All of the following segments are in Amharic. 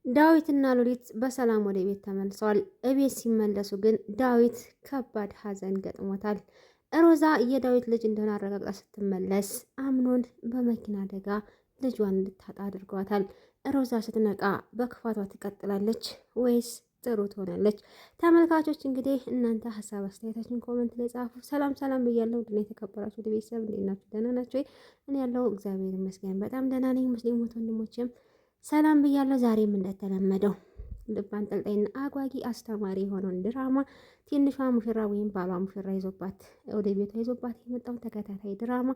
ዳዊትና ሉሊት በሰላም ወደ ቤት ተመልሰዋል። እቤት ሲመለሱ ግን ዳዊት ከባድ ሐዘን ገጥሞታል። ሮዛ የዳዊት ልጅ እንደሆነ አረጋግጣ ስትመለስ አምኖን በመኪና አደጋ ልጇን እንድታጣ አድርጓታል። ሮዛ ስትነቃ በክፋቷ ትቀጥላለች ወይስ ጥሩ ትሆናለች? ተመልካቾች እንግዲህ እናንተ ሀሳብ አስተያየታችሁን ኮመንት ላይ ጻፉ። ሰላም ሰላም ብያለሁ። ድና የተከበራችሁ ወደ ቤተሰብ እንዴት ናችሁ? ደህና ናችሁ? እኔ ያለው እግዚአብሔር ይመስገን በጣም ደህና ነኝ። ሙስሊም ወንድሞችም ሰላም ብያለሁ። ዛሬም እንደተለመደው ልብ አንጠልጣይና አጓጊ አስተማሪ የሆነውን ድራማ ትንሿ ሙሽራ ወይም ባሏ ሙሽራ ይዞባት ወደ ቤቷ ይዞባት የመጣው ተከታታይ ድራማ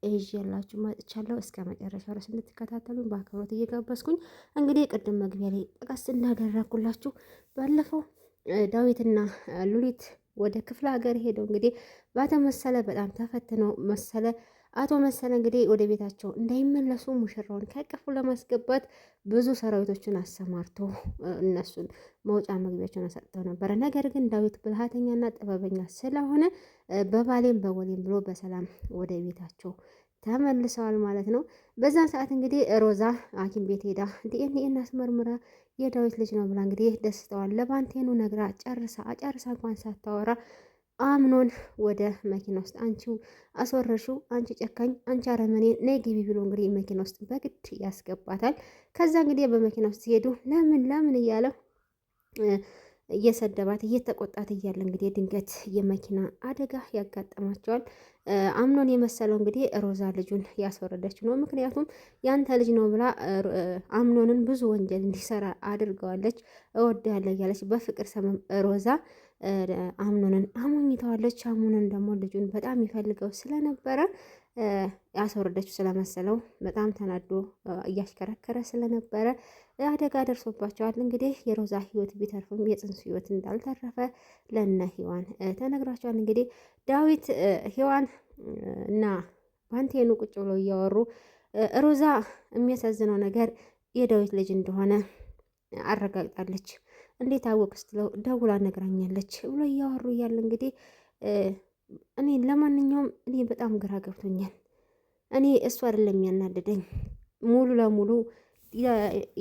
ይዤላችሁ መጥቻለሁ። እስከ መጨረሻው ድረስ እንድትከታተሉኝ በአክብሮት እየጋበዝኩኝ እንግዲህ ቅድም መግቢያ ላይ ጠቀስ እንዳደረኩላችሁ ባለፈው ዳዊትና ሉሊት ወደ ክፍለ ሀገር ሄደው እንግዲህ ባተመሰለ በጣም ተፈትነው መሰለ አቶ መሰለ እንግዲህ ወደ ቤታቸው እንዳይመለሱ ሙሽራውን ከቀፉ ለማስገባት ብዙ ሰራዊቶችን አሰማርቶ እነሱን መውጫ መግቢያቸውን ሰጥተው ነበረ። ነገር ግን ዳዊት ብልሃተኛና ጥበበኛ ስለሆነ በባሌም በወሌም ብሎ በሰላም ወደ ቤታቸው ተመልሰዋል ማለት ነው። በዛን ሰዓት እንግዲህ ሮዛ ሐኪም ቤት ሄዳ ዲኤንኤ እናስመርምራ የዳዊት ልጅ ነው ብላ እንግዲህ ደስታዋን ለባንቴኑ ነግራ ጨርሳ እንኳን ሳታወራ አምኖን ወደ መኪና ውስጥ አንቺው አስወረሽው፣ አንቺ ጨካኝ፣ አንቺ አረመኔ ነይ ግቢ ብሎ እንግዲህ መኪና ውስጥ በግድ ያስገባታል። ከዛ እንግዲህ በመኪና ውስጥ ሲሄዱ ለምን እያለ እየሰደባት እየተቆጣት እያለ እንግዲህ ድንገት የመኪና አደጋ ያጋጠማቸዋል። አምኖን የመሰለው እንግዲህ ሮዛ ልጁን ያስወረደችው ነው። ምክንያቱም ያንተ ልጅ ነው ብላ አምኖንን ብዙ ወንጀል እንዲሰራ አድርገዋለች። እወዳለሁ እያለች በፍቅር ሰመም ሮዛ አምኖንን አሞኝተዋለች። አምኖን ደግሞ ልጁን በጣም ይፈልገው ስለነበረ ያስወረደችው ስለመሰለው በጣም ተናዶ እያሽከረከረ ስለነበረ አደጋ ደርሶባቸዋል። እንግዲህ የሮዛ ህይወት ቢተርፍም የጽንሱ ህይወት እንዳልተረፈ ለነ ሔዋን ተነግራቸዋል። እንግዲህ ዳዊት ሔዋን እና ባንቴኑ ቁጭ ብሎ እያወሩ ሮዛ የሚያሳዝነው ነገር የዳዊት ልጅ እንደሆነ አረጋግጣለች። እንዴት አወቅ ስትለው ደውላ ነግራኛለች ብሎ እያወሩ እያለ እንግዲህ እኔ ለማንኛውም እኔ በጣም ግራ ገብቶኛል። እኔ እሱ አይደለም ያናደደኝ ሙሉ ለሙሉ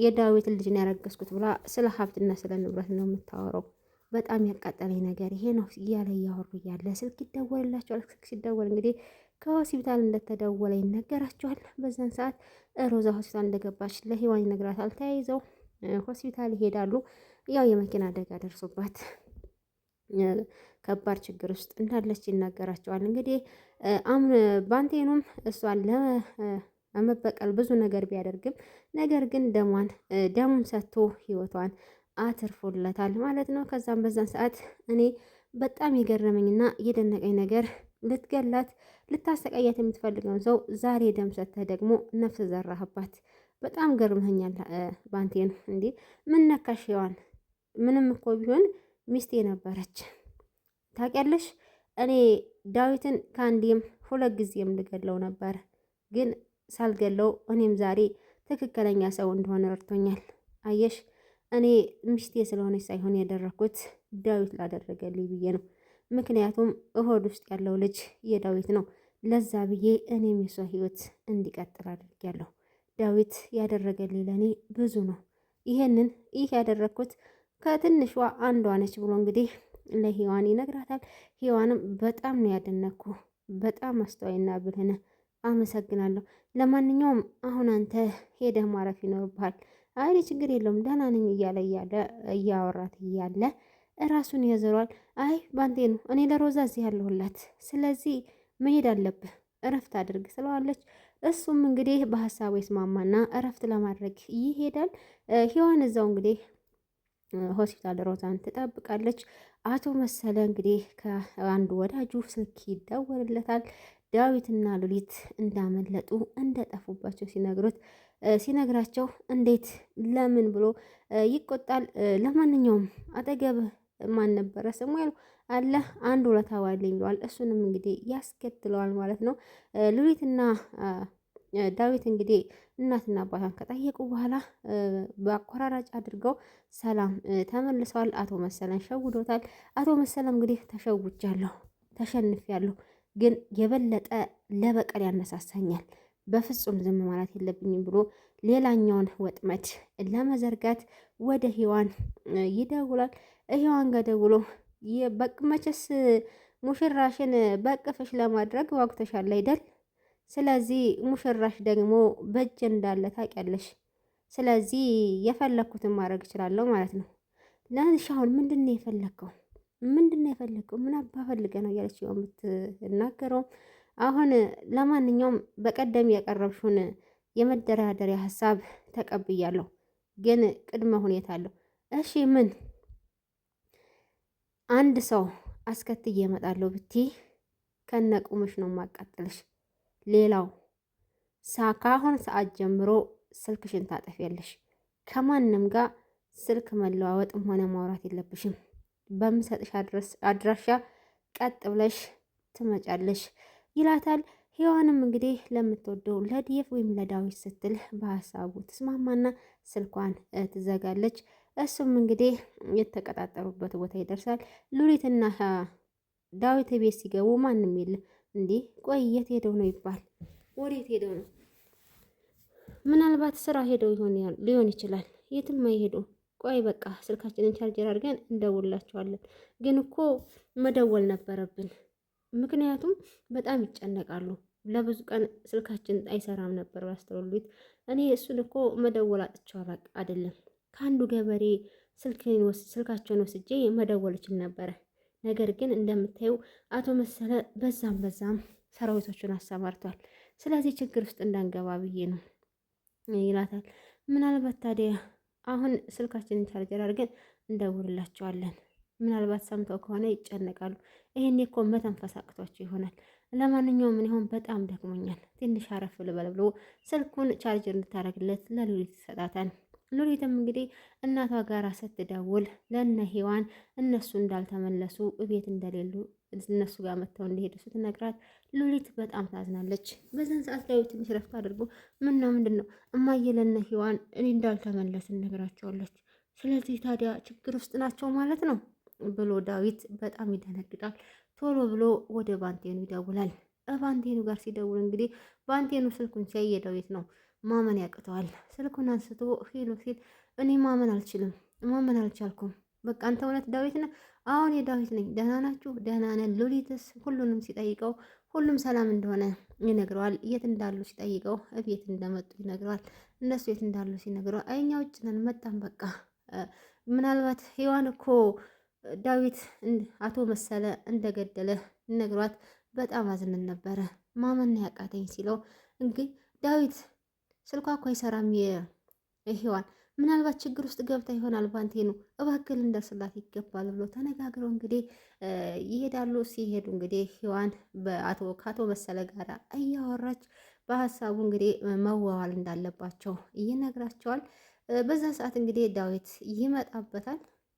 የዳዊት ልጅ ነው ያረገዝኩት ብላ ስለ ሀብትና ስለ ንብረት ነው የምታወራው። በጣም ያቃጠለኝ ነገር ይሄ ነው እያለ እያወሩ እያለ ስልክ ይደወልላቸዋል። ስልክ ሲደወል እንግዲህ ከሆስፒታል እንደተደወለ ይነገራቸዋል። በዛን ሰዓት ሮዛ ሆስፒታል እንደገባች ለሔዋን ይነግራታል። ተያይዘው ሆስፒታል ይሄዳሉ። ያው የመኪና አደጋ ደርሶባት ከባድ ችግር ውስጥ እንዳለች ይናገራቸዋል። እንግዲህ ባንቴኑም እሷን ለመበቀል ብዙ ነገር ቢያደርግም ነገር ግን ደሙን ሰጥቶ ህይወቷን አትርፎለታል ማለት ነው። ከዛም በዛን ሰዓት እኔ በጣም የገረመኝና የደነቀኝ ነገር ልትገላት ልታሰቃያት የምትፈልገውን ሰው ዛሬ ደም ሰጥተህ ደግሞ ነፍስ ዘራህባት። በጣም ገርመኛል ባንቴኑ። እንዴ ምን ነካሽ ሔዋን? ምንም እኮ ቢሆን ሚስቴ ነበረች ታውቂያለሽ። እኔ ዳዊትን ከአንዴም ሁለት ጊዜም ልገለው ነበር፣ ግን ሳልገለው እኔም ዛሬ ትክክለኛ ሰው እንደሆነ ረድቶኛል። አየሽ እኔ ሚስቴ ስለሆነች ሳይሆን ያደረኩት ዳዊት ላደረገልኝ ብዬ ነው። ምክንያቱም እሆድ ውስጥ ያለው ልጅ የዳዊት ነው። ለዛ ብዬ እኔም የሷ ህይወት እንዲቀጥል አድርጊያለሁ። ዳዊት ያደረገልኝ ለእኔ ብዙ ነው። ይህ ያደረግኩት ከትንሿ አንዷ ነች ብሎ እንግዲህ ለሔዋን ይነግራታል። ሔዋንም በጣም ነው ያደነኩ፣ በጣም አስተዋይና ብልህ ነህ፣ አመሰግናለሁ። ለማንኛውም አሁን አንተ ሄደህ ማረፍ ይኖርብሃል። አይ ችግር የለውም ደህና ነኝ እያለ እያወራት እያለ እራሱን ያዘሯል። አይ ባንቴኑ እኔ ለሮዛ እዚህ ያለሁላት፣ ስለዚህ መሄድ አለብህ፣ እረፍት አድርግ ስለዋለች። እሱም እንግዲህ በሀሳቡ ይስማማና እረፍት ለማድረግ ይሄዳል። ሔዋን እዛው እንግዲህ ሆስፒታል ሮዛን ትጠብቃለች። አቶ መሰለ እንግዲህ ከአንዱ ወዳጁ ስልክ ይደወልለታል። ዳዊትና ሉሊት እንዳመለጡ እንደጠፉባቸው ሲነግራቸው እንዴት ለምን ብሎ ይቆጣል። ለማንኛውም አጠገብህ ማን ነበረ ስሙ ያለው አለ አንድ ውለታ ዋለኝ ብለዋል። እሱንም እንግዲህ ያስከትለዋል ማለት ነው። ሉሊትና ዳዊት እንግዲህ እናትና አባቷን ከጠየቁ በኋላ በአቆራራጭ አድርገው ሰላም ተመልሰዋል። አቶ መሰለን ሸውዶታል። አቶ መሰለም እንግዲህ ተሸውጃለሁ፣ ተሸንፊያለሁ፣ ግን የበለጠ ለበቀል ያነሳሳኛል። በፍጹም ዝም ማለት የለብኝም ብሎ ሌላኛውን ወጥመድ ለመዘርጋት ወደ ሔዋን ይደውላል። ሔዋን ጋር ደውሎ መቼስ ሙሽራሽን በቅፍሽ ለማድረግ ዋጉተሻል አይደል? ስለዚህ ሙሽራሽ ደግሞ በእጅ እንዳለ ታውቂያለሽ። ስለዚህ የፈለግኩትን ማድረግ እችላለሁ ማለት ነው። ለንሽ አሁን ምንድን ነው የፈለግከው? ምንድን ነው የፈለግከው? ምን አባ ፈልገ ነው እያለች የምትናገረው። አሁን ለማንኛውም በቀደም ያቀረብሽውን የመደራደሪያ ሀሳብ ተቀብያለሁ፣ ግን ቅድመ ሁኔታ አለው። እሺ ምን? አንድ ሰው አስከትዬ እመጣለሁ ብትይ ከነቁምሽ ነው ማቃጠልሽ። ሌላው ከአሁን ሰዓት ጀምሮ ስልክሽን ታጠፊያለሽ። ከማንም ጋር ስልክ መለዋወጥም ሆነ ማውራት የለብሽም። በምሰጥሽ አድራሻ ቀጥ ብለሽ ትመጫለሽ ይላታል። ሔዋንም እንግዲህ ለምትወደው ለዴቭ ወይም ለዳዊት ስትል በሀሳቡ ትስማማና ስልኳን ትዘጋለች። እሱም እንግዲህ የተቀጣጠሩበት ቦታ ይደርሳል። ሉሊትና ዳዊት ቤት ሲገቡ ማንም የለም። እንዲህ ቆይ የት ሄደው ነው ይባል? ወዴት ሄደው ነው? ምናልባት ስራ ሄደው ሊሆን ይችላል። የትም አይሄዱ። ቆይ በቃ ስልካችንን ቻርጀር አድርገን እንደውላቸዋለን። ግን እኮ መደወል ነበረብን፣ ምክንያቱም በጣም ይጨነቃሉ። ለብዙ ቀን ስልካችን አይሰራም ነበር ያስተውሉት። እኔ እሱን እኮ መደወል አጥቼው አይደለም፣ ከአንዱ ገበሬ ስልካቸውን ወስጄ መደወል እችል ነበረ። ነገር ግን እንደምታዩ አቶ መሰለ በዛም ሰራዊቶቹን አሰማርቷል። ስለዚህ ችግር ውስጥ እንዳንገባ ብዬ ነው ይላታል። ምናልባት ታዲያ አሁን ስልካችንን ቻርጀር አድርገን እንደውልላቸዋለን። ምናልባት ሰምተው ከሆነ ይጨነቃሉ። ይሄኔ እኮ መተንፈስ አቅቷቸው ይሆናል። ለማንኛውም ምን ይሆን በጣም ደክሞኛል፣ ትንሽ አረፍ ልበል ብሎ ስልኩን ቻርጀር እንድታደርግለት ለሉሊት ይሰጣታል። ሉሊትም እንግዲህ እናቷ ጋር ስትደውል ለእነ ሔዋን እነሱ እንዳልተመለሱ እቤት እንደሌሉ እነሱ ጋር መጥተው እንደሄዱ ስትነግራት ሉሊት በጣም ታዝናለች። በዛን ሰዓት ዳዊት ትንሽ ረፍት አድርጎ ምንድን ነው እማዬ ለእነ ሔዋን እኔ እንዳልተመለስን ነግራቸዋለች። ስለዚህ ታዲያ ችግር ውስጥ ናቸው ማለት ነው ብሎ ዳዊት በጣም ይደነግጣል። ቶሎ ብሎ ወደ ባንቴኑ ይደውላል። ባንቴኑ ጋር ሲደውል እንግዲህ ባንቴኑ ስልኩን ሲያይ የዳዊት ነው። ማመን ያቅተዋል። ስልኩን አንስቶ ሄሎ ሲል እኔ ማመን አልቻልኩም። በቃ አንተ እውነት ዳዊት ነህ? አሁን የዳዊት ነኝ። ደህና ናችሁ? ደህና ነን። ሉሊትስ? ሁሉንም ሲጠይቀው ሁሉም ሰላም እንደሆነ ይነግረዋል። የት እንዳሉ ሲጠይቀው እቤት እንደመጡ ይነግረዋል። እነሱ የት እንዳሉ ሲነግረው እኛ ውጭ ነን መጣን በቃ ምናልባት ሔዋን እኮ ዳዊት አቶ መሰለ እንደገደለ ነግሯት በጣም አዝነን ነበረ። ማመን ያቃተኝ ሲለው እንግዲህ ዳዊት ስልኳ እኮ አይሰራም የሔዋን ምናልባት ችግር ውስጥ ገብታ ይሆናል ባንቴኑ እባክህ ልንደርስላት ይገባል ብሎ ተነጋግረው እንግዲህ ይሄዳሉ። ሲሄዱ እንግዲህ ሔዋን ከአቶ መሰለ ጋር እያወራች በሀሳቡ እንግዲህ መዋዋል እንዳለባቸው ይነግራቸዋል። በዛ ሰዓት እንግዲህ ዳዊት ይመጣበታል።